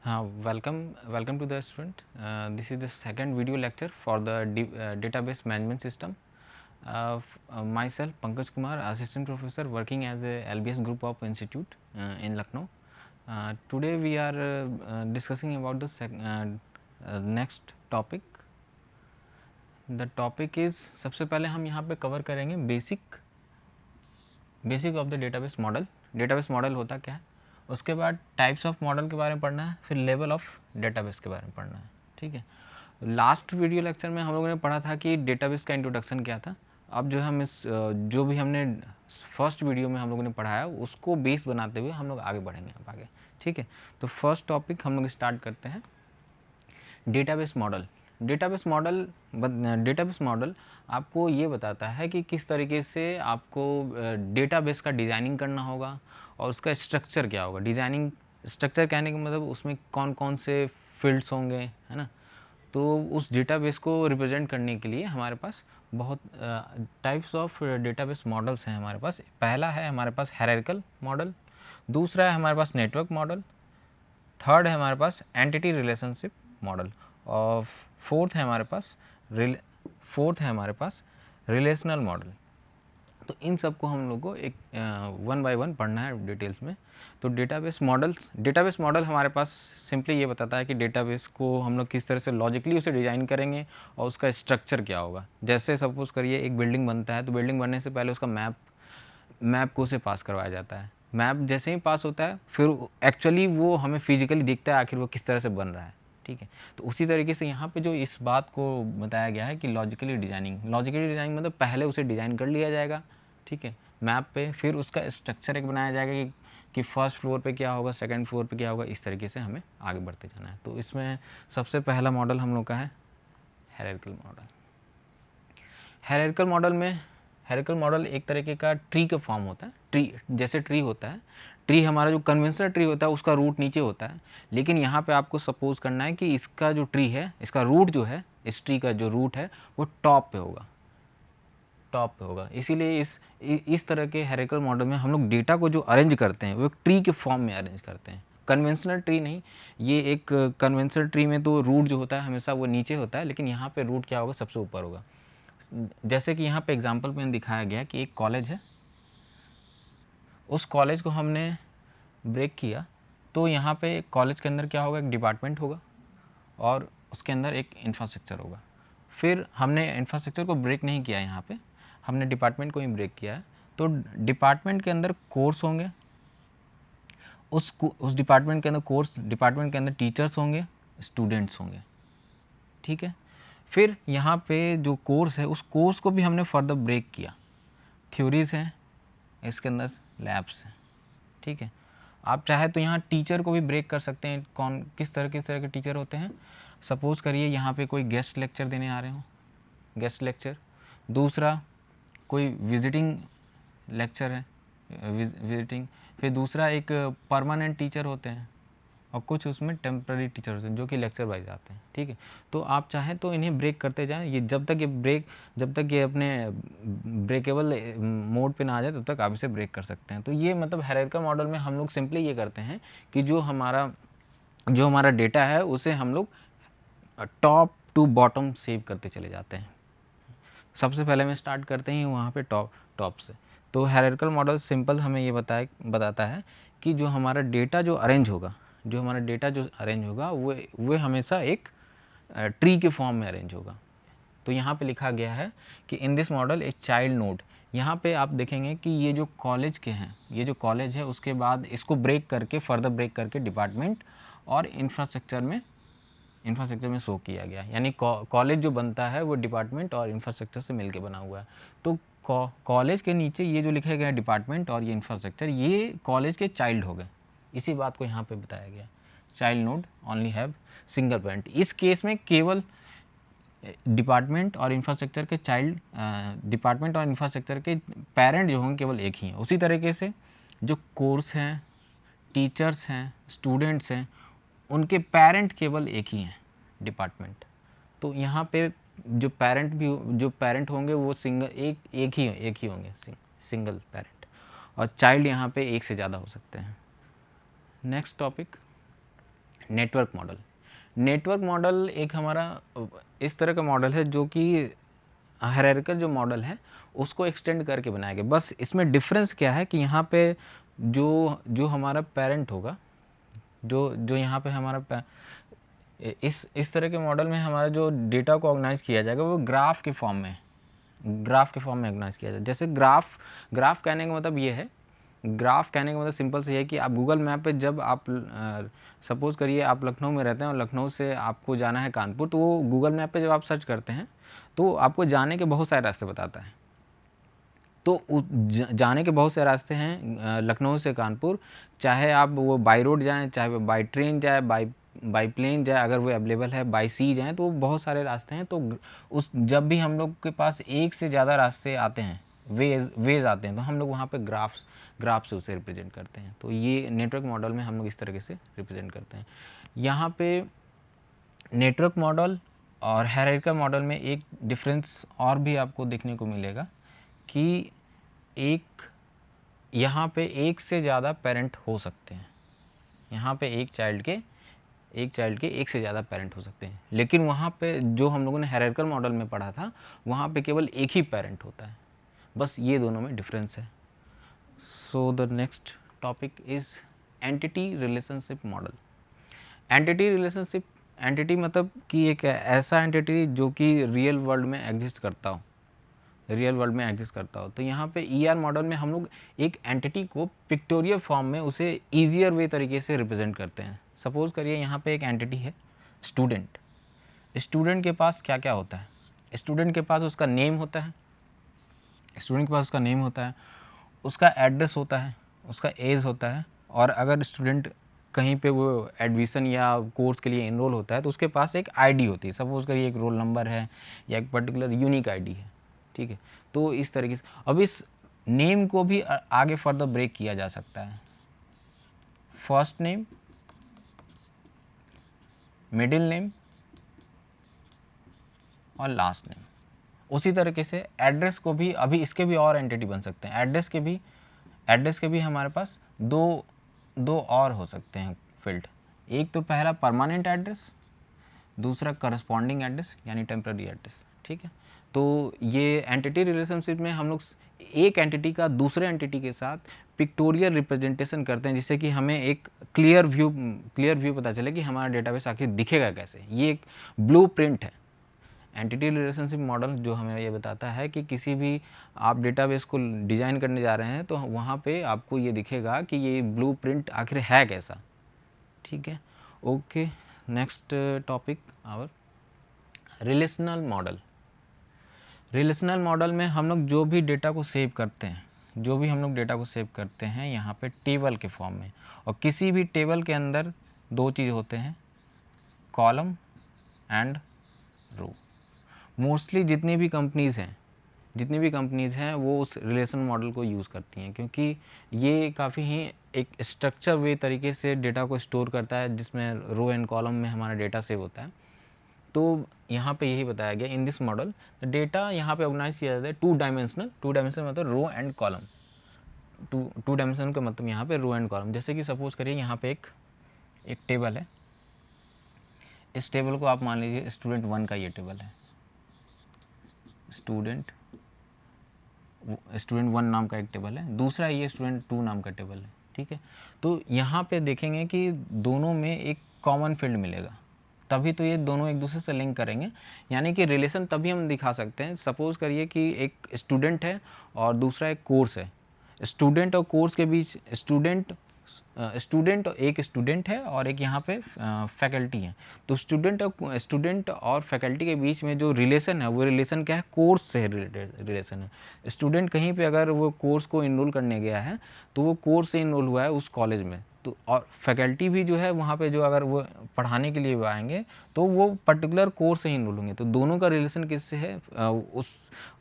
Welcome to the student. This is the second video lecture for the database management system. Myself Pankaj Kumar, assistant professor working as a LBS group of institute in Lucknow. Today we are discussing about the next topic. The topic is, सबसे पहले हम यहाँ पे cover करेंगे basic of the database model. Database model होता क्या है, उसके बाद टाइप्स ऑफ मॉडल के बारे में पढ़ना है, फिर लेवल ऑफ डेटाबेस के बारे में पढ़ना है. ठीक है. लास्ट वीडियो लेक्चर में हम लोगों ने पढ़ा था कि डेटाबेस का इंट्रोडक्शन क्या था. अब जो हम जो भी हमने फर्स्ट वीडियो में हम लोगों ने पढ़ाया उसको बेस बनाते हुए हम लोग आगे बढ़ेंगे अब आगे. ठीक है. तो फर्स्ट टॉपिक हम लोग स्टार्ट करते हैं, डेटाबेस मॉडल. डेटाबेस मॉडल आपको ये बताता है कि किस तरीके से आपको डेटाबेस का डिज़ाइनिंग करना होगा और उसका स्ट्रक्चर क्या होगा. डिज़ाइनिंग स्ट्रक्चर कहने का मतलब उसमें कौन कौन से फील्ड्स होंगे, है ना. तो उस डेटाबेस को रिप्रेजेंट करने के लिए हमारे पास बहुत टाइप्स ऑफ डेटाबेस मॉडल्स हैं हमारे पास. पहला है हमारे पास हायरार्किकल मॉडल, दूसरा है हमारे पास नेटवर्क मॉडल, थर्ड है हमारे पास एंटिटी रिलेशनशिप मॉडल और फोर्थ है हमारे पास रिलेशनल मॉडल. तो इन सब को हम लोग को एक वन बाय वन पढ़ना है डिटेल्स में. तो डेटाबेस मॉडल हमारे पास सिंपली ये बताता है कि डेटाबेस को हम लोग किस तरह से लॉजिकली उसे डिज़ाइन करेंगे और उसका स्ट्रक्चर क्या होगा. जैसे सपोज करिए एक बिल्डिंग बनता है, तो बिल्डिंग बनने से पहले उसका मैप को उसे पास करवाया जाता है. मैप जैसे ही पास होता है फिर एक्चुअली वो हमें फिजिकली दिखता है आखिर वो किस तरह से बन रहा है. ठीक है. तो उसी तरीके से यहाँ पे जो इस बात को बताया गया है कि लॉजिकली डिज़ाइनिंग मतलब पहले उसे डिज़ाइन कर लिया जाएगा. ठीक है. मैप पे फिर उसका स्ट्रक्चर एक बनाया जाएगा कि फर्स्ट फ्लोर पे क्या होगा, सेकंड फ्लोर पे क्या होगा. इस तरीके से हमें आगे बढ़ते जाना है. तो इसमें सबसे पहला मॉडल हम लोग का है हायरार्किकल मॉडल. हायरार्किकल मॉडल एक तरीके का ट्री का फॉर्म होता है. ट्री जैसे ट्री होता है, ट्री हमारा जो कन्वेंशनल ट्री होता है उसका रूट नीचे होता है. लेकिन यहाँ पे आपको सपोज करना है कि इसका जो ट्री है, इसका रूट जो है, इस ट्री का जो रूट है वो टॉप पे होगा. इसीलिए इस तरह के हायरार्किकल मॉडल में हम लोग डेटा को जो अरेंज करते हैं वो एक ट्री के फॉर्म में अरेंज करते हैं. कन्वेंशनल ट्री नहीं, ये एक कन्वेंशनल ट्री में तो रूट जो होता है हमेशा वो नीचे होता है, लेकिन यहाँ पे रूट क्या होगा, सबसे ऊपर होगा. जैसे कि यहाँ पे एग्जांपल में दिखाया गया कि एक कॉलेज है, उस कॉलेज को हमने ब्रेक किया तो यहाँ पे कॉलेज के अंदर क्या होगा, एक डिपार्टमेंट होगा और उसके अंदर एक इंफ्रास्ट्रक्चर होगा. फिर हमने इंफ्रास्ट्रक्चर को ब्रेक नहीं किया, यहाँ पे हमने डिपार्टमेंट को ही ब्रेक किया है. तो डिपार्टमेंट के अंदर कोर्स होंगे, उस डिपार्टमेंट के अंदर टीचर्स होंगे, स्टूडेंट्स होंगे. ठीक है. फिर यहाँ पे जो कोर्स है उस कोर्स को भी हमने फर्दर ब्रेक किया. थ्योरीज हैं, इसके अंदर लैब्स हैं. ठीक है. आप चाहे तो यहाँ टीचर को भी ब्रेक कर सकते हैं. किस तरह के टीचर होते हैं. सपोज़ करिए यहाँ पे कोई गेस्ट लेक्चर देने आ रहे हो, गेस्ट लेक्चर. दूसरा कोई विजिटिंग लेक्चर है, विजिटिंग. फिर दूसरा एक परमानेंट टीचर होते हैं और कुछ उसमें टेम्पररी टीचर होते हैं जो कि लेक्चर वाइज आते हैं. ठीक है. तो आप चाहें तो इन्हें ब्रेक करते जाएं. ये जब तक ये अपने ब्रेकेबल मोड पे ना आ जाए तब तक आप इसे ब्रेक कर सकते हैं. तो ये मतलब हायरार्किकल मॉडल में हम लोग सिंपली ये करते हैं कि जो हमारा डेटा है उसे हम लोग टॉप टू बॉटम सेव करते चले जाते हैं. सबसे पहले में स्टार्ट करते हैं वहाँ पे टॉप से. तो हायरार्किकल मॉडल सिंपल हमें ये बताता है कि जो हमारा डेटा जो अरेंज होगा वो हमेशा एक ट्री के फॉर्म में अरेंज होगा. तो यहाँ पे लिखा गया है कि in this model a child node. यहाँ पे आप देखेंगे कि ये जो कॉलेज है उसके बाद इसको फर्दर ब्रेक करके डिपार्टमेंट और इंफ्रास्ट्रक्चर में शो किया गया. यानी कॉलेज जो बनता है वो डिपार्टमेंट और इंफ्रास्ट्रक्चर से मिलके बना हुआ है. तो कॉलेज के नीचे ये जो लिखा गया डिपार्टमेंट और ये इंफ्रास्ट्रक्चर, ये कॉलेज के चाइल्ड हो गए. इसी बात को यहाँ पे बताया गया. Child node only have single parent. इस केस में केवल डिपार्टमेंट और इंफ्रास्ट्रक्चर के पेरेंट जो होंगे केवल एक ही हैं. उसी तरीके से जो कोर्स हैं, टीचर्स हैं, स्टूडेंट्स हैं, उनके पेरेंट केवल एक ही हैं, डिपार्टमेंट. तो यहाँ पे जो पेरेंट होंगे वो एक ही होंगे, सिंगल पेरेंट. और चाइल्ड यहाँ पे एक से ज़्यादा हो सकते हैं. Next topic network model, network model एक हमारा इस तरह का मॉडल है जो कि हायरार्किकल जो मॉडल है उसको एक्सटेंड करके बनाया गया। बस इसमें डिफरेंस क्या है कि यहाँ पे जो जो हमारा पेरेंट होगा, जो जो यहाँ पे हमारा इस तरह के मॉडल में हमारा जो डेटा को ऑर्गेनाइज किया जाएगा वो ग्राफ के फॉर्म में ऑर्गेनाइज किया जाए। जैसे ग्राफ कहने का मतलब ये है, ग्राफ कहने का मतलब सिंपल से ये है कि आप गूगल मैप पे जब आप सपोज करिए आप लखनऊ में रहते हैं और लखनऊ से आपको जाना है कानपुर, तो वो गूगल मैप पे जब आप सर्च करते हैं तो आपको जाने के बहुत सारे रास्ते बताता है। तो जाने के बहुत से रास्ते हैं लखनऊ से कानपुर, चाहे आप वो बाई रोड जाएं, चाहे वो बाई ट्रेन जाए, बाई प्लेन जाए, अगर वो अवेलेबल है बाई सी जाएं, तो बहुत सारे रास्ते हैं। तो उस जब भी हम लोग के पास एक से ज़्यादा रास्ते आते हैं, वेज आते हैं, तो हम लोग वहाँ पे ग्राफ से उसे रिप्रेजेंट करते हैं। तो ये नेटवर्क मॉडल में हम लोग इस तरीके से रिप्रेजेंट करते हैं। यहाँ पे नेटवर्क मॉडल और हायरार्किकल मॉडल में एक डिफरेंस और भी आपको देखने को मिलेगा कि यहाँ पे एक से ज़्यादा पेरेंट हो सकते हैं। यहाँ पे एक चाइल्ड के एक से ज़्यादा पेरेंट हो सकते हैं, लेकिन वहाँ पे जो हम लोगों ने हायरार्किकल मॉडल में पढ़ा था वहाँ पे केवल एक ही पेरेंट होता है। बस ये दोनों में डिफरेंस है। So the next topic is entity relationship model. Entity मतलब कि एक ऐसा एंटिटी जो कि रियल वर्ल्ड में एग्जिस्ट करता हो। तो यहाँ पे ER मॉडल में हम लोग एक एंटिटी को पिक्टोरियल फॉर्म में उसे ईजियर वे तरीके से रिप्रेजेंट करते हैं। सपोज करिए यहाँ पे एक एंटिटी है स्टूडेंट। स्टूडेंट के पास क्या क्या होता है? स्टूडेंट के पास उसका नेम होता है, उसका एड्रेस होता है, उसका एज होता है, और अगर स्टूडेंट कहीं पे वो एडमिशन या कोर्स के लिए इनरोल होता है तो उसके पास एक आईडी होती है। सपोज करिए एक रोल नंबर है या एक पर्टिकुलर यूनिक आईडी है, ठीक है। तो इस तरीके से अब इस नेम को भी आगे फर्दर ब्रेक किया जा सकता है। फर्स्ट नेम, मिडिल नेम और लास्ट नेम। उसी तरीके से एड्रेस को भी, अभी इसके भी और एंटिटी बन सकते हैं। एड्रेस के भी हमारे पास दो और हो सकते हैं फील्ड। एक तो पहला परमानेंट एड्रेस, दूसरा करस्पॉन्डिंग एड्रेस यानी टेम्पररी एड्रेस, ठीक है। तो ये एंटिटी रिलेशनशिप में हम लोग एक एंटिटी का दूसरे एंटिटी के साथ पिक्टोरियल रिप्रेजेंटेशन करते हैं, जिससे कि हमें एक क्लियर व्यू पता चले कि हमारा डेटाबेस आखिर दिखेगा कैसे। ये एक ब्लूप्रिंट है। एंटिटी रिलेशनशिप मॉडल जो हमें ये बताता है कि किसी भी आप डेटाबेस को डिज़ाइन करने जा रहे हैं तो वहाँ पे आपको ये दिखेगा कि ये ब्लूप्रिंट आखिर है कैसा, ठीक है। Okay, next topic our relational model. Relational model में हम लोग जो भी डेटा को सेव करते हैं यहाँ पे टेबल के फॉर्म में, और किसी भी टेबल के अंदर दो चीज़ होते हैं, कॉलम एंड रो। मोस्टली जितनी भी कंपनीज़ हैं वो उस रिलेशन मॉडल को यूज़ करती हैं, क्योंकि ये काफ़ी ही एक स्ट्रक्चर वे तरीके से डेटा को स्टोर करता है, जिसमें रो एंड कॉलम में हमारा डेटा सेव होता है। तो यहाँ पे यही बताया गया, इन दिस मॉडल डेटा यहाँ पे ऑर्गेनाइज किया जाता है टू डायमेंशनल मतलब row and column. Two dimensional का मतलब यहाँ पे रो एंड कॉलम। जैसे कि सपोज करिए यहाँ पे एक टेबल है, इस टेबल को आप मान लीजिए स्टूडेंट 1 का ये टेबल है, स्टूडेंट 1 नाम का एक टेबल है, दूसरा ये स्टूडेंट 2 नाम का टेबल है, ठीक है। तो यहाँ पे देखेंगे कि दोनों में एक कॉमन फील्ड मिलेगा, तभी तो ये दोनों एक दूसरे से लिंक करेंगे, यानी कि रिलेशन तभी हम दिखा सकते हैं। सपोज करिए कि एक स्टूडेंट है और दूसरा एक कोर्स है। स्टूडेंट और कोर्स के बीच एक स्टूडेंट है और एक यहाँ पे फैकल्टी है। तो स्टूडेंट और फैकल्टी के बीच में जो रिलेशन है वो रिलेशन क्या है? कोर्स से रिलेटेड रिलेशन है। स्टूडेंट कहीं पे अगर वो कोर्स को इनरोल करने गया है तो वो कोर्स से इनरोल हुआ है उस कॉलेज में, तो और फैकल्टी भी जो है वहाँ पे जो अगर वो पढ़ाने के लिए आएंगे तो वो पर्टिकुलर कोर्स से ही इनरोल होंगे। तो दोनों का रिलेशन किससे है?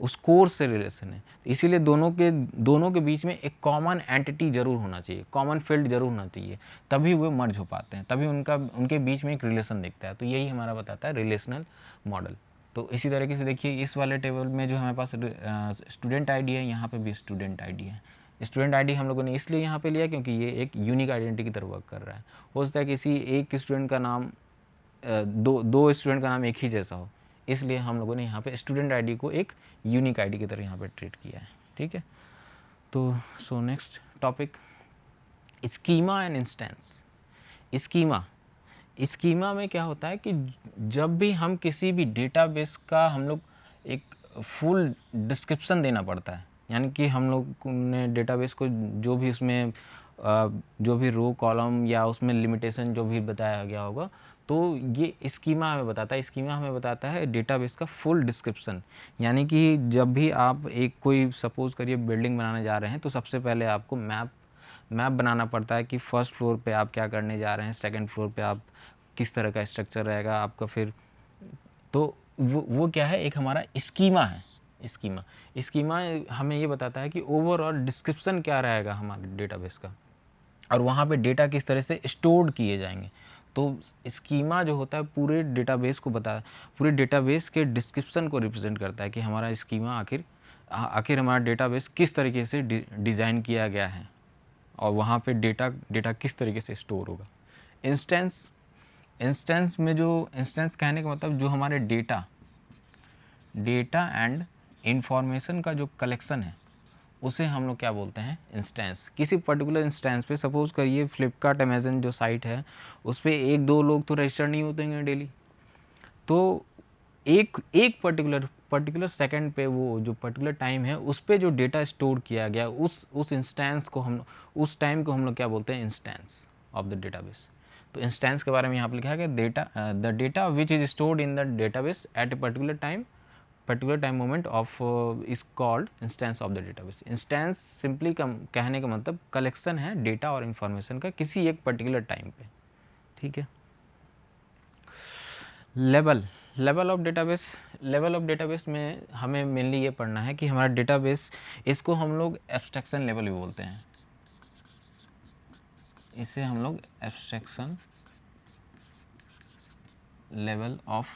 उस कोर्स से रिलेशन है। इसीलिए दोनों के बीच में एक कॉमन एंटिटी जरूर होना चाहिए, कॉमन फील्ड जरूर होना चाहिए, तभी वो मर्ज हो पाते हैं, तभी उनके बीच में एक रिलेशन दिखता है। तो यही हमारा बताता है रिलेशनल मॉडल। तो इसी तरीके से देखिए इस वाले टेबल में जो हमारे पास स्टूडेंट आईडी है, यहाँ पे भी स्टूडेंट आईडी है, स्टूडेंट आईडी हम लोगों ने इसलिए यहाँ पे लिया क्योंकि ये एक यूनिक आइडेंटिटी की तरह वर्क कर रहा है। हो सकता है किसी एक स्टूडेंट का नाम दो स्टूडेंट का नाम एक ही जैसा हो, इसलिए हम लोगों ने यहाँ पे स्टूडेंट आईडी को एक यूनिक आईडी की तरह यहाँ पे ट्रीट किया है। ठीक है, तो so next topic, schema and instance. Schema में क्या होता है कि जब भी हम किसी भी डेटाबेस का हम लोग एक फुल डिस्क्रिप्शन देना पड़ता है, यानी कि हम लोग ने डेटाबेस को जो भी उसमें जो भी रो कॉलम या उसमें लिमिटेशन जो भी बताया गया होगा, तो ये स्कीमा हमें बताता है। स्कीमा हमें बताता है डेटाबेस का फुल डिस्क्रिप्शन, यानी कि जब भी आप एक कोई सपोज करिए बिल्डिंग बनाने जा रहे हैं, तो सबसे पहले आपको मैप बनाना पड़ता है कि फर्स्ट फ्लोर पे आप क्या करने जा रहे हैं, सेकंड फ्लोर पे आप किस तरह का स्ट्रक्चर रहेगा आपका। फिर तो वो क्या है, एक हमारा स्कीमा है। स्कीमा हमें ये बताता है कि ओवरऑल डिस्क्रिप्शन क्या रहेगा हमारे डेटाबेस का, और वहाँ पे डेटा किस तरह से स्टोर्ड किए जाएंगे। तो स्कीमा जो होता है पूरे डेटाबेस को पूरे डेटाबेस के डिस्क्रिप्शन को रिप्रेजेंट करता है कि हमारा स्कीमा आखिर हमारा डेटाबेस किस तरीके से डिज़ाइन किया गया है, और वहाँ पे डेटा किस तरीके से स्टोर होगा। इंस्टेंस में जो इंस्टेंस कहने का मतलब जो हमारे डेटा एंड इंफॉर्मेशन का जो कलेक्शन है, उसे हम लोग क्या बोलते हैं, इंस्टेंस। किसी पर्टिकुलर इंस्टेंस पे सपोज करिए फ्लिपकार्ट अमेजन जो साइट है, उस पर 1-2 लोग तो रजिस्टर नहीं होते हैं डेली, तो एक पर्टिकुलर सेकंड पे वो जो पर्टिकुलर टाइम है उस पे जो डेटा स्टोर किया गया उस इंस्टेंस को उस टाइम को हम लोग क्या बोलते हैं, इंस्टेंस ऑफ द डेटाबेस। तो इंस्टेंस के बारे में यहाँ पर लिखा है कि the data which is stored in the database at a particular time moment of is called instance of the database. Instance simply कहने का मतलब कलेक्शन है डेटा और इन्फॉर्मेशन का किसी एक पर्टिकुलर टाइम पे। ठीक है, लेवल ऑफ डेटाबेस में हमें मेनली ये पढ़ना है कि हमारा डेटाबेस, इसको हम लोग एब्स्ट्रैक्शन लेवल भी बोलते हैं, इसे हम लोग एब्स्ट्रैक्शन लेवल ऑफ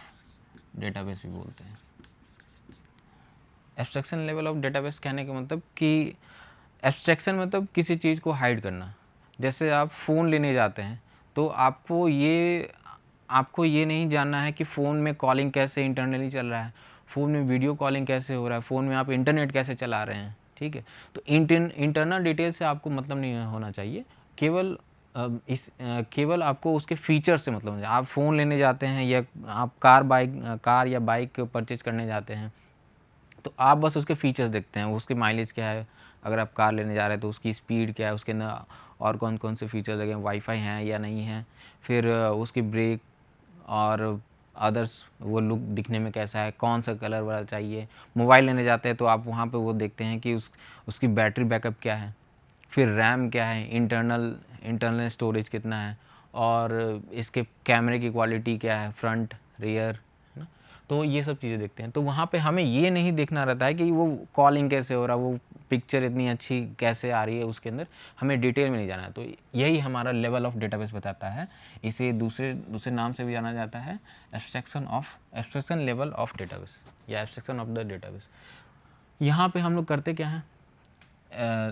डेटाबेस भी बोलते हैं। एब्स्ट्रैक्शन लेवल ऑफ डेटाबेस कहने का मतलब कि एब्स्ट्रैक्शन मतलब किसी चीज़ को हाइड करना। जैसे आप फ़ोन लेने जाते हैं, तो आपको ये नहीं जानना है कि फ़ोन में कॉलिंग कैसे इंटरनली चल रहा है, फ़ोन में वीडियो कॉलिंग कैसे हो रहा है, फ़ोन में आप इंटरनेट कैसे चला रहे हैं। ठीक है, तो इंटरनल डिटेल से आपको मतलब नहीं होना चाहिए, केवल आपको उसके फीचर से मतलब है। आप फ़ोन लेने जाते हैं या आप कार या बाइक परचेज करने जाते हैं, तो आप बस उसके फीचर्स देखते हैं, उसके माइलेज क्या है, अगर आप कार लेने जा रहे हैं तो उसकी स्पीड क्या है, उसके अंदर और कौन कौन से फीचर लगे हैं, वाईफाई हैं या नहीं है, फिर उसकी ब्रेक और अदर्स, वो लुक दिखने में कैसा है, कौन सा कलर वाला चाहिए। मोबाइल लेने जाते हैं तो आप वहाँ पे वो देखते हैं कि उसकी बैटरी बैकअप क्या है, फिर रैम क्या है, इंटरनल स्टोरेज कितना है, और इसके कैमरे की क्वालिटी क्या है, फ्रंट रियर, तो ये सब चीज़ें देखते हैं। तो वहाँ पे हमें ये नहीं देखना रहता है कि वो कॉलिंग कैसे हो रहा है, वो पिक्चर इतनी अच्छी कैसे आ रही है, उसके अंदर हमें डिटेल में नहीं जाना है। तो यही हमारा लेवल ऑफ डेटाबेस बताता है। इसे दूसरे नाम से भी जाना जाता है एब्स्ट्रैक्शन लेवल ऑफ डेटाबेस या एब्स्ट्रैक्शन ऑफ द डेटाबेस। यहाँ पे हम लोग करते क्या हैं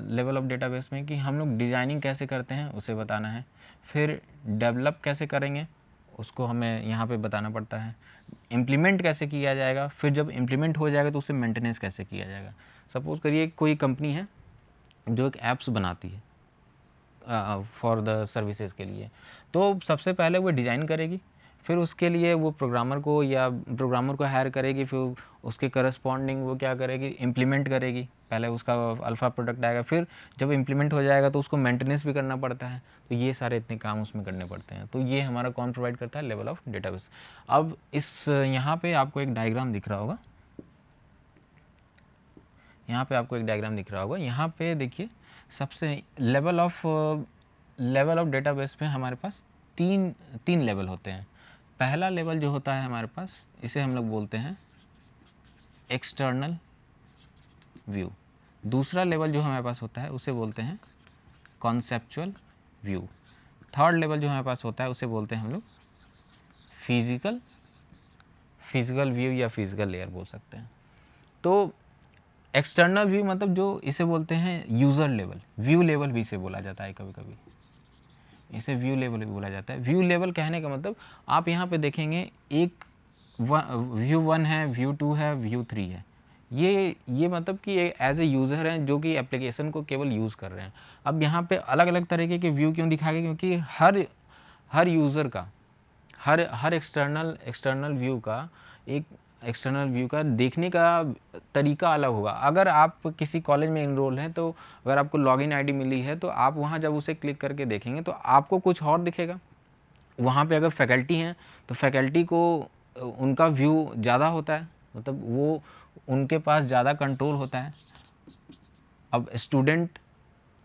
लेवल ऑफ डेटाबेस में, कि हम लोग डिज़ाइनिंग कैसे करते हैं उसे बताना है, फिर डेवलप कैसे करेंगे उसको हमें यहाँ पे बताना पड़ता है, इम्प्लीमेंट कैसे किया जाएगा, फिर जब इम्प्लीमेंट हो जाएगा तो उसे मेंटेनेंस कैसे किया जाएगा। सपोज़ करिए कोई कंपनी है जो एक ऐप्स बनाती है फॉर द सर्विसेज के लिए, तो सबसे पहले वो डिज़ाइन करेगी, फिर उसके लिए वो प्रोग्रामर को हायर करेगी, फिर उसके करस्पॉन्डिंग वो क्या करेगी, इम्प्लीमेंट करेगी। पहले उसका अल्फ़ा प्रोडक्ट आएगा, फिर जब इम्प्लीमेंट हो जाएगा तो उसको मेंटेनेंस भी करना पड़ता है। तो ये सारे इतने काम उसमें करने पड़ते हैं। तो ये हमारा कौन प्रोवाइड करता है, लेवल ऑफ डेटाबेस। अब यहाँ पे आपको एक डायग्राम दिख रहा होगा, यहाँ पे देखिए, सबसे लेवल ऑफ डेटाबेस में हमारे पास तीन लेवल होते हैं। पहला लेवल जो होता है हमारे पास, इसे हम लोग बोलते हैं एक्सटर्नल व्यू। दूसरा लेवल जो हमारे पास होता है उसे बोलते हैं कॉन्सेप्चुअल व्यू। थर्ड लेवल जो हमारे पास होता है उसे बोलते हैं हम लोग फिजिकल व्यू या फिजिकल लेयर बोल सकते हैं। तो एक्सटर्नल व्यू मतलब जो इसे बोलते हैं यूज़र लेवल, व्यू लेवल भी इसे बोला जाता है, कभी कभी इसे व्यू लेवल भी बोला जाता है। व्यू लेवल कहने का मतलब आप यहाँ पे देखेंगे एक व्यू 1 है, व्यू 2 है, व्यू 3 है। ये मतलब कि एज ए यूज़र हैं जो कि एप्लीकेशन को केवल यूज़ कर रहे हैं। अब यहाँ पे अलग अलग तरीके के व्यू क्यों दिखाए गए, क्योंकि हर यूज़र का हर एक्सटर्नल व्यू का एक एक्सटर्नल व्यू का देखने का तरीका अलग होगा। अगर आप किसी कॉलेज में इनरोल हैं तो अगर आपको लॉगिन आईडी मिली है तो आप वहाँ जब उसे क्लिक करके देखेंगे तो आपको कुछ और दिखेगा। वहाँ पे अगर फैकल्टी हैं तो फैकल्टी को उनका व्यू ज़्यादा होता है, मतलब वो उनके पास ज़्यादा कंट्रोल होता है। अब स्टूडेंट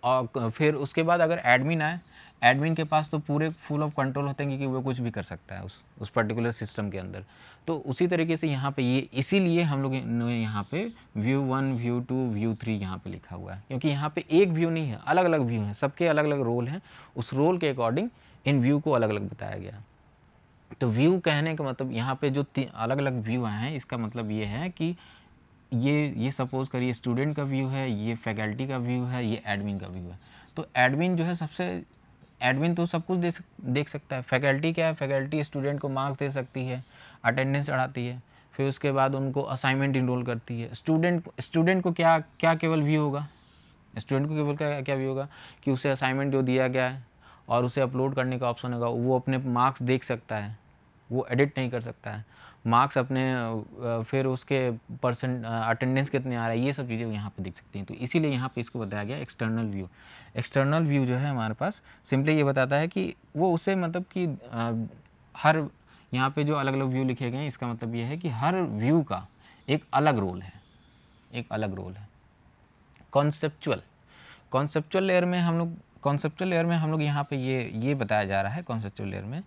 और फिर उसके बाद अगर एडमिन आए, एडमिन के पास तो पूरे फुल ऑफ कंट्रोल होते हैं कि वो कुछ भी कर सकता है उस पर्टिकुलर सिस्टम के अंदर। तो उसी तरीके से यहाँ पे ये इसीलिए हम लोग ने यहाँ पे व्यू 1, व्यू 2, व्यू 3 यहाँ पे लिखा हुआ है, क्योंकि यहाँ पे एक व्यू नहीं है, अलग अलग व्यू हैं, सबके अलग अलग रोल हैं। उस रोल के अकॉर्डिंग इन व्यू को अलग अलग बताया गया। तो व्यू कहने का मतलब यहाँ पे जो अलग अलग व्यू हैं, इसका मतलब ये है कि ये सपोज करिए स्टूडेंट का व्यू है, ये फैकल्टी का व्यू है, ये एडमिन का व्यू है। तो एडमिन जो है एडमिन तो सब कुछ देख सकता है। फैकल्टी क्या है, फैकल्टी स्टूडेंट को मार्क्स दे सकती है, अटेंडेंस चढ़ाती है, फिर उसके बाद उनको असाइनमेंट इनरोल करती है। स्टूडेंट को क्या क्या केवल व्यू होगा, स्टूडेंट को केवल क्या व्यू होगा कि उसे असाइनमेंट जो दिया गया है और उसे अपलोड करने का ऑप्शन होगा, वो अपने मार्क्स देख सकता है, वो एडिट नहीं कर सकता है मार्क्स अपने, फिर उसके परसेंट अटेंडेंस कितने आ रहा है, ये सब चीज़ें यहाँ पे देख सकती हैं। तो इसीलिए यहाँ पे इसको बताया गया एक्सटर्नल व्यू। एक्सटर्नल व्यू जो है हमारे पास सिंपली ये बताता है कि वो उसे मतलब कि हर यहाँ पे जो अलग अलग व्यू लिखे गए हैं, इसका मतलब ये है कि हर व्यू का एक अलग रोल है, एक अलग रोल है। कॉन्सेप्चुअल लेयर में हम लोग यहाँ पे ये बताया जा रहा है कॉन्सेप्चुअल लेयर में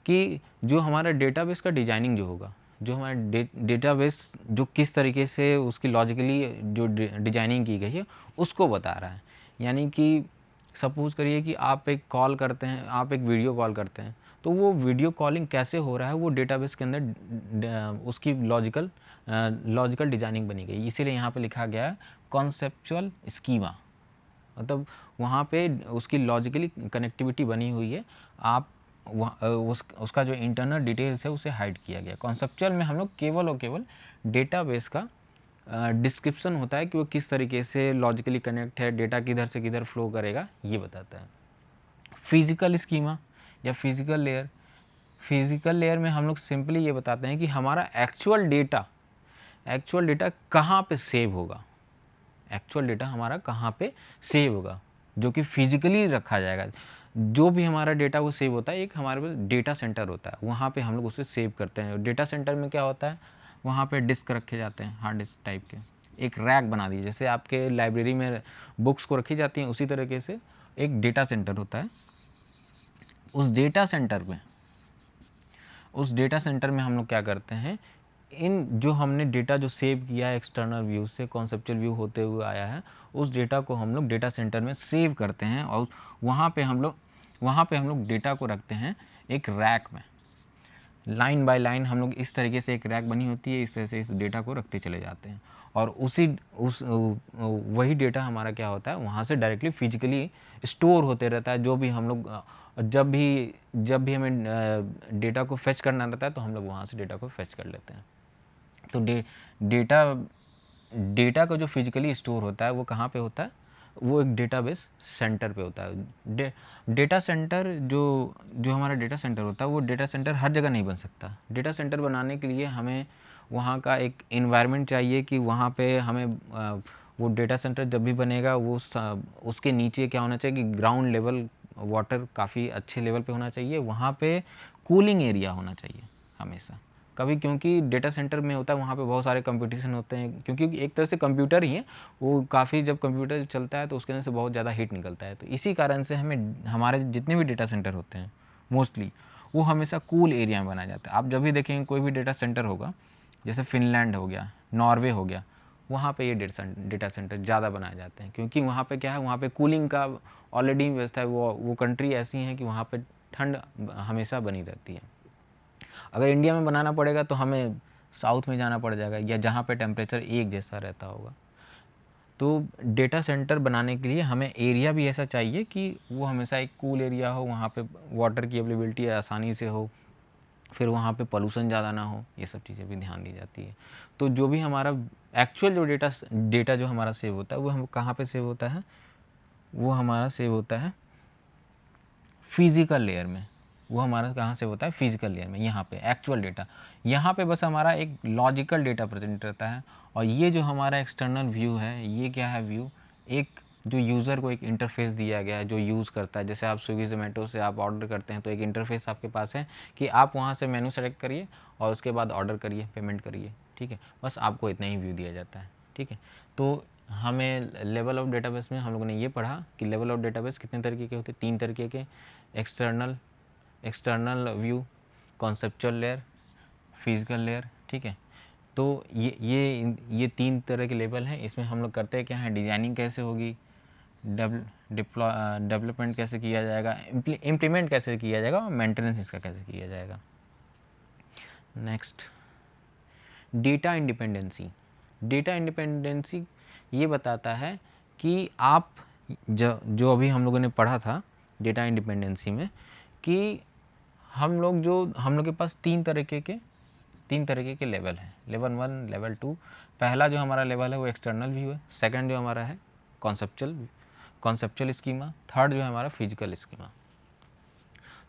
कि जो हमारा डेटाबेस का डिजाइनिंग जो होगा, जो हमारा डेटाबेस जो किस तरीके से उसकी लॉजिकली जो डिजाइनिंग की गई है उसको बता रहा है। यानी कि सपोज करिए कि आप एक कॉल करते हैं, आप एक वीडियो कॉल करते हैं, तो वो वीडियो कॉलिंग कैसे हो रहा है वो डेटाबेस के अंदर उसकी लॉजिकल डिजाइनिंग बनी गई। इसीलिए यहाँ पे लिखा गया है कॉन्सेप्चुअल स्कीमा, मतलब वहाँ पे उसकी लॉजिकली कनेक्टिविटी बनी हुई है। आप उसका जो इंटरनल डिटेल्स है उसे हाइड किया गया। कॉन्सेप्चुअल में हम लोग केवल और केवल डेटाबेस का डिस्क्रिप्शन होता है कि वो किस तरीके से लॉजिकली कनेक्ट है, डेटा किधर से किधर फ्लो करेगा, ये बताता है। फिजिकल स्कीमा या फिजिकल लेयर में हम लोग सिंपली ये बताते हैं कि हमारा एक्चुअल डेटा कहाँ पे सेव होगा, एक्चुअल डेटा हमारा कहाँ पे सेव होगा, जो कि फिजिकली रखा जाएगा। जो भी हमारा डेटा वो सेव होता है, एक हमारे पास डेटा सेंटर होता है, वहाँ पे हम लोग उसे सेव करते हैं। डेटा सेंटर में क्या होता है, वहाँ पे डिस्क रखे जाते हैं, हार्ड डिस्क टाइप के, एक रैक बना दीजिए, जैसे आपके लाइब्रेरी में बुक्स को रखी जाती हैं, उसी तरीके से एक डेटा सेंटर होता है। उस डेटा सेंटर में हम लोग क्या करते हैं, इन जो हमने डेटा जो सेव किया है एक्सटर्नल व्यू से कॉन्सेप्चुअल व्यू होते हुए आया है, उस डेटा को हम लोग डेटा सेंटर में सेव करते हैं और वहाँ पे हम लोग डेटा को रखते हैं एक रैक में। लाइन बाय लाइन हम लोग इस तरीके से एक रैक बनी होती है, इस तरह से इस डेटा को रखते चले जाते हैं और वही डेटा हमारा क्या होता है, वहाँ से डायरेक्टली फिजिकली स्टोर होते रहता है। जो भी हम लोग जब भी हमें डेटा को फेच करना रहता है तो हम लोग वहाँ से डेटा को फेच कर लेते हैं। तो डेटा का जो फिजिकली स्टोर होता है वो कहाँ पे होता है, वो एक डेटाबेस सेंटर पे होता है। डेटा सेंटर जो हमारा डेटा सेंटर होता है, वो डेटा सेंटर हर जगह नहीं बन सकता। डेटा सेंटर बनाने के लिए हमें वहाँ का एक इन्वायरमेंट चाहिए कि वहाँ पे हमें वो डेटा सेंटर जब भी बनेगा वो उसके नीचे क्या होना चाहिए कि ग्राउंड लेवल वाटर काफ़ी अच्छे लेवल पे होना चाहिए, वहाँ पे कूलिंग एरिया होना चाहिए हमेशा। कभी क्योंकि डेटा सेंटर में होता है वहाँ पे बहुत सारे कंपटीशन होते हैं, क्योंकि एक तरह से कंप्यूटर ही है वो, काफ़ी जब कंप्यूटर चलता है तो उसके अंदर से बहुत ज़्यादा हीट निकलता है। तो इसी कारण से हमारे जितने भी डेटा सेंटर होते हैं मोस्टली वो हमेशा कूल एरिया में बनाया जाता है। आप जब भी देखेंगे कोई भी डेटा सेंटर होगा, जैसे फिनलैंड हो गया, नॉर्वे हो गया, वहाँ पे ये डेटा सेंटर ज़्यादा बनाए जाते हैं, क्योंकि वहाँ पे क्या है, वहाँ पे कूलिंग का ऑलरेडी व्यवस्था है। वो कंट्री ऐसी हैं कि वहाँ पे ठंड हमेशा बनी रहती है। अगर इंडिया में बनाना पड़ेगा तो हमें साउथ में जाना पड़ जाएगा, या जहाँ पे टेम्परेचर एक जैसा रहता होगा। तो डेटा सेंटर बनाने के लिए हमें एरिया भी ऐसा चाहिए कि वो हमेशा एक कूल एरिया हो, वहाँ पे वाटर की अवेलेबिलिटी आसानी से हो, फिर वहाँ पे पोल्यूशन ज़्यादा ना हो, ये सब चीज़ें भी ध्यान दी जाती है। तो जो भी हमारा एक्चुअल जो डेटा जो हमारा सेव होता है वो हम कहाँ पे सेव होता है, वो हमारा सेव होता है फिजिकल लेयर में। वो हमारा कहाँ से होता है, फिजिकल लेयर में, यहाँ पे एक्चुअल डेटा। यहाँ पे बस हमारा एक लॉजिकल डेटा प्रेजेंट रहता है। और ये जो हमारा एक्सटर्नल व्यू है, ये क्या है व्यू, एक जो यूज़र को एक इंटरफेस दिया गया है जो यूज़ करता है। जैसे आप स्विगी जोमेटो से आप ऑर्डर करते हैं तो एक इंटरफेस आपके पास है कि आप वहाँ से मेनू सेलेक्ट करिए और उसके बाद ऑर्डर करिए, पेमेंट करिए, ठीक है। बस आपको इतना ही व्यू दिया जाता है, ठीक है। तो हमें लेवल ऑफ डेटाबेस में हम लोगों ने ये पढ़ा कि लेवल ऑफ डेटाबेस कितने तरीके के होते हैं, 3 तरीके के, external view, conceptual layer, physical layer, ठीक है। तो ये 3 तरह के लेवल हैं। इसमें हम लोग करते हैं क्या है, डिजाइनिंग कैसे होगी, डेवलपमेंट कैसे किया जाएगा, इम्प्लीमेंट कैसे किया जाएगा और मेंटेनेंस इसका कैसे किया जाएगा। Next, data independency. Data independency ये बताता है कि आप जो अभी हम लोगों ने पढ़ा था डेटा इंडिपेंडेंसी में, कि हम लोग के पास तीन तरीके के लेवल हैं, लेवल 1, लेवल 2। पहला जो हमारा लेवल है वो एक्सटर्नल व्यू है, सेकंड जो हमारा है कॉन्सेप्चुअल स्कीमा, थर्ड जो है हमारा फिजिकल स्कीमा।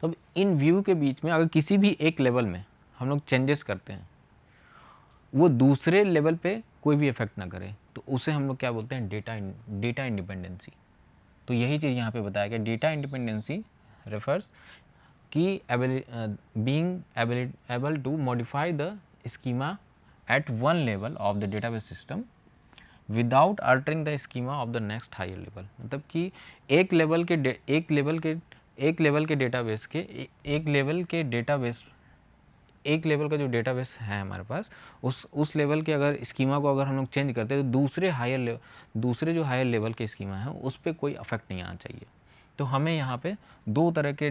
तो अब इन व्यू के बीच में अगर किसी भी एक लेवल में हम लोग चेंजेस करते हैं, वो दूसरे लेवल पे कोई भी इफेक्ट ना करे, तो उसे हम लोग क्या बोलते हैं, डेटा इंडिपेंडेंसी। तो यही चीज़ यहाँ पे बताया गया, डेटा इंडिपेंडेंसी रेफर्स कि being able to modify the schema at one level of the database system without altering the schema of the next higher level। मतलब कि एक लेवल का जो डेटाबेस है हमारे पास, उस लेवल के अगर स्कीमा को अगर हम लोग चेंज करते हैं तो दूसरे जो हायर लेवल के स्कीमा है उस पर कोई अफेक्ट नहीं आना चाहिए। तो हमें यहाँ पे 2 तरह के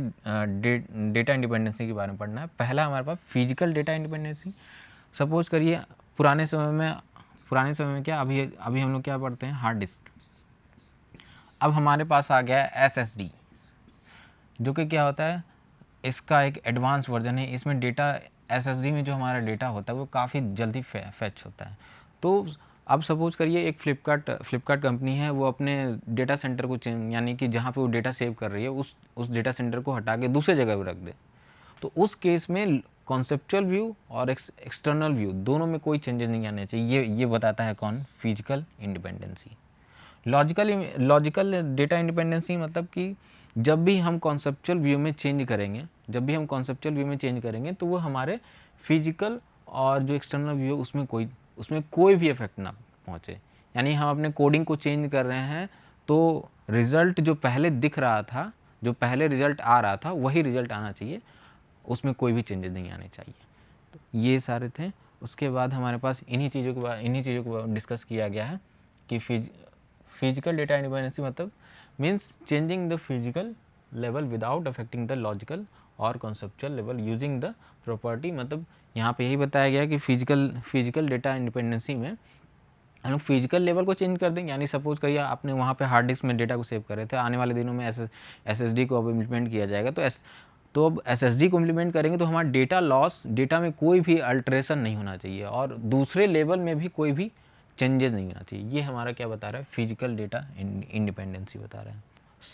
डेटा इंडिपेंडेंसी के बारे में पढ़ना है। पहला हमारे पास फिजिकल डेटा इंडिपेंडेंसी। सपोज करिए पुराने समय में क्या, अभी हम लोग क्या पढ़ते हैं, हार्ड डिस्क। अब हमारे पास आ गया है SSD, जो कि क्या होता है, इसका एक एडवांस वर्जन है। इसमें डेटा SSD में जो हमारा डेटा होता है वो काफ़ी जल्दी फैच होता है। तो अब सपोज करिए एक फ्लिपकार्ट कंपनी है, वो अपने डेटा सेंटर को यानी कि जहाँ पे वो डेटा सेव कर रही है उस डेटा सेंटर को हटा के दूसरे जगह पर रख दे, तो उस केस में कॉन्सेप्चुअल व्यू और एक्सटर्नल व्यू दोनों में कोई चेंजेस नहीं आने चाहिए। ये बताता है कौन, physical independency. Logical data independency मतलब कि जब भी हम कॉन्सेप्चुअल व्यू में चेंज करेंगे तो वो हमारे फिजिकल और जो एक्सटर्नल व्यू उसमें कोई भी इफेक्ट ना पहुँचे। यानी हम अपने कोडिंग को चेंज कर रहे हैं तो रिज़ल्ट जो पहले दिख रहा था, जो पहले रिज़ल्ट आ रहा था वही रिज़ल्ट आना चाहिए, उसमें कोई भी चेंजेस नहीं आने चाहिए। तो ये सारे थे। उसके बाद हमारे पास इन्हीं चीज़ों को डिस्कस किया गया है कि फिजिकल डेटा इंडिपेंडेंसी मतलब means changing the physical level without affecting the logical और conceptual level using the property. मतलब यहाँ पे यही बताया गया कि फिजिकल डेटा इंडिपेंडेंसी में हम लोग फिजिकल लेवल को चेंज कर देंगे। यानी सपोज करिए आपने वहाँ पे हार्ड डिस्क में डेटा को सेव कर रहे थे, आने वाले दिनों में SSD को अब इम्प्लीमेंट किया जाएगा, तो अब SSD को इम्प्लीमेंट करेंगे तो हमारा डेटा में कोई भी अल्ट्रेशन नहीं होना चाहिए और दूसरे लेवल में भी कोई भी चेंजेस नहीं होना चाहिए। ये हमारा क्या बता रहा है, फिजिकल डेटा इंडिपेंडेंसी बता रहा है।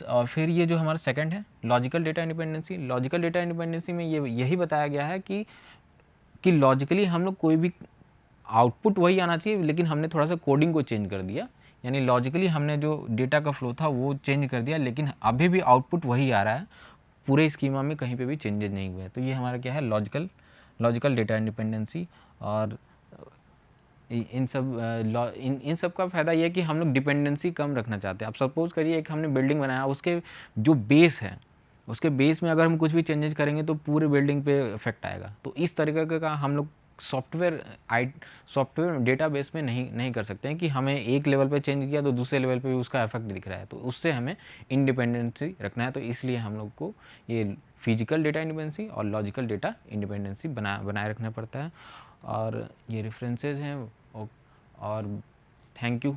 और फिर ये जो हमारा सेकंड है लॉजिकल डेटा इंडिपेंडेंसी में यही बताया गया है कि लॉजिकली हम लोग कोई भी आउटपुट वही आना चाहिए, लेकिन हमने थोड़ा सा कोडिंग को चेंज कर दिया। यानी लॉजिकली हमने जो डेटा का फ्लो था वो चेंज कर दिया, लेकिन अभी भी आउटपुट वही आ रहा है, पूरे स्कीमा में कहीं पे भी चेंजेस नहीं हुए। तो ये हमारा क्या है, लॉजिकल डेटा इंडिपेंडेंसी। और इन सब का फ़ायदा ये है कि हम लोग डिपेंडेंसी कम रखना चाहते हैं। अब सपोज़ करिए एक हमने बिल्डिंग बनाया, उसके जो बेस है उसके बेस में अगर हम कुछ भी चेंजेस करेंगे तो पूरे बिल्डिंग पे इफेक्ट आएगा। तो इस तरीके का हम लोग सॉफ्टवेयर डेटाबेस में नहीं कर सकते हैं कि हमें एक लेवल पे चेंज किया तो दूसरे लेवल पे भी उसका इफेक्ट दिख रहा है, तो उससे हमें इंडिपेंडेंसी रखना है। तो इसलिए हम लोग को ये फिजिकल डेटा इंडिपेंडेंसी और लॉजिकल डेटा इंडिपेंडेंसी बनाए रखना पड़ता है। और ये रेफरेंसेस हैं और थैंक यू।